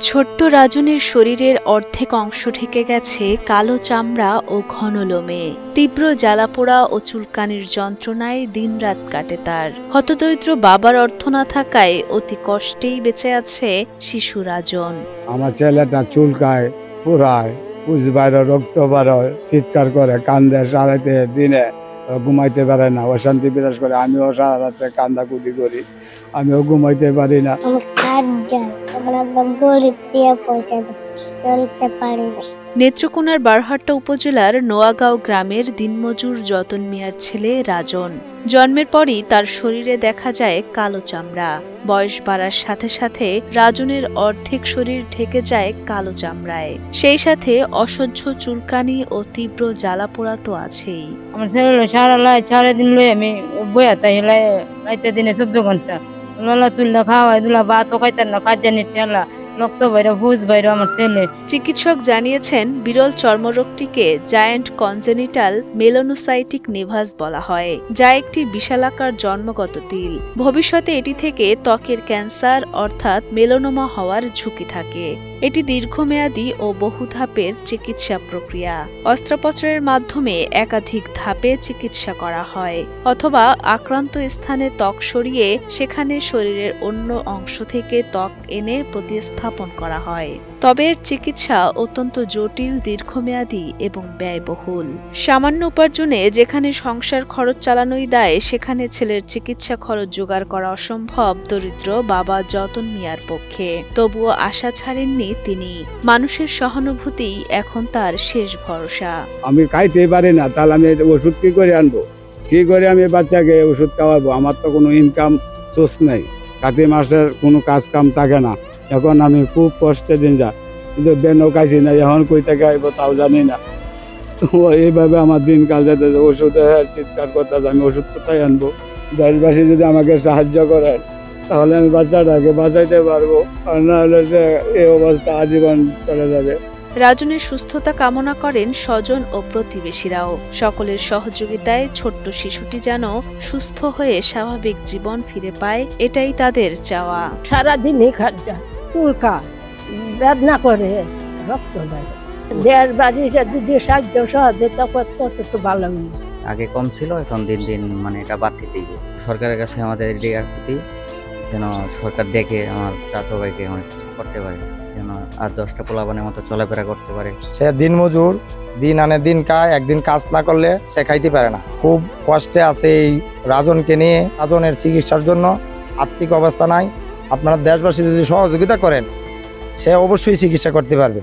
ছোট্ট রাজনের শরীরের অর্ধেক অংশ ঢেকে গেছে কালো চামড়া ও ঘন লোমে। তীব্র জ্বালাপোড়া ও চুলকানির যন্ত্রণায় দিনরাত কাটে তার। হতদরিদ্র বাবার অর্থ না থাকায় অতি কষ্টেই বেঁচে আছে শিশু রাজন। আমার ছেলেটা চুলকায়, পুরায়, পুজ বাইরে, রক্ত বাড়ায়, চিৎকার করে, কান্দে, সারাইতে দিনে ঘুমাইতে পারে না, অশান্তি বিরাজ করে। আমিও সারা রাত্রে কান্দাকুটি করি, আমিও ঘুমাইতে পারি না। নেত্রকোনার বারহাট্টা উপজেলার নোয়াগাঁও গ্রামের দিনমজুর যতন মিয়ার ছেলে রাজন। জন্মের পরই তার শরীরে দেখা যায় কালো চামড়া। বয়স বাড়ার সাথে সাথে রাজনের অর্ধেক শরীর ঢেকে যায় কালো চামড়ায়। সেই সাথে অসহ্য চুলকানি ও তীব্র জ্বালাপোড়া তো আছেই। আমার ছেলে সারাদিন লই আমি বইয়া তাই রাইতে দিনে 14 ঘন্টা ললা তুললা খাওয়াই দুলা ভাতও খাইতেন না, খাদ্যানি ঠেলা, রক্ত বাইরে, ভুজ বাইরে আমার ছেলে। চিকিৎসক জানিয়েছেন বিরল চর্মরোগটিকে জায়ান্ট কনজেনিটাল মেলানোসাইটিক নিভাস বলা হয়, যা একটি বিশালাকার জন্মগত তিল। ভবিষ্যতে এটি থেকে ত্বকের ক্যান্সার অর্থাৎ মেলানোমা হওয়ার ঝুঁকি থাকে। এটি দীর্ঘমেয়াদী ও বহু ধাপের চিকিৎসা প্রক্রিয়া। অস্ত্রোপচারের মাধ্যমে একাধিক ধাপে চিকিৎসা করা হয়, অথবা আক্রান্ত স্থানে ত্বক সরিয়ে সেখানে শরীরের অন্য অংশ থেকে ত্বক এনে প্রতিস্থাপন করা হয়। তবে এর চিকিৎসা অত্যন্ত জটিল, দীর্ঘমেয়াদী এবং ব্যয়বহুল। সামান্য উপার্জনে যেখানে সংসার খরচ চালানোই দায়, সেখানে ছেলের চিকিৎসা খরচ জোগাড় করা অসম্ভব দরিদ্র বাবা যতন মিয়ার পক্ষে। তবুও আশা ছাড়েননি তিনি। মানুষের সহানুভূতি এখন তার শেষ ভরসা। আমি খাইতে পারি না, তাহলে আমি ওষুধ কি করে আনবো? কি করে আমি বাচ্চাকে ওষুধ খাওয়াবো? আমার তো কোনো ইনকাম সোর্স নেই, কাতি মাসের কোনো কাজ কাম থাকে না। এখন আমি খুব কষ্টে দিন যা, কিন্তু বেনও খাইছি না, এখন কই থেকে আইব তাও জানি না। এইভাবে আমার দিনকাল যেতে, ওষুধে চিৎকার করতে, আমি ওষুধ কোথায় আনবো? দেশবাসী যদি আমাকে সাহায্য করেন তাহলে আমি বাচ্চাটাকে বাঁচাইতে পারবো, আর না হলে সে এই অবস্থা আজীবন চলে যাবে। রাজনের সুস্থতা কামনা করেন স্বজন ও প্রতিবেশীরাও। সকলের সহযোগিতায় ছোট্ট শিশুটি যেন সুস্থ হয়ে স্বাভাবিক জীবন ফিরে পায়, এটাই তাদের চাওয়া। সারাদিনই খাদ্যা, চুলকা, বেদনা করে, রক্ত বাইরে। দেড় বাড়ি যদি সাহায্য সহযোগিতা করতো তো ভালো। আগে কম ছিল, এখন দিন দিন এটা বাড়তেই। সরকারের কাছে আমাদের রিয়াকুতি যেন সরকার দেখে আমার চাচা ভাইকে অনেক কিছু করতে পারে, যেন আর 10টা পোলাপানের মতো চলাফেরা করতে পারে। সে দিন মজুর, দিন আনে দিন খায়, একদিন কাজ না করলে সে খাইতে পারে না। খুব কষ্টে আছে এই রাজনকে নিয়ে। রাজনের চিকিৎসার জন্য আর্থিক অবস্থা নাই। আপনারা দেশবাসী যদি সহযোগিতা করেন, সে অবশ্যই চিকিৎসা করতে পারবে।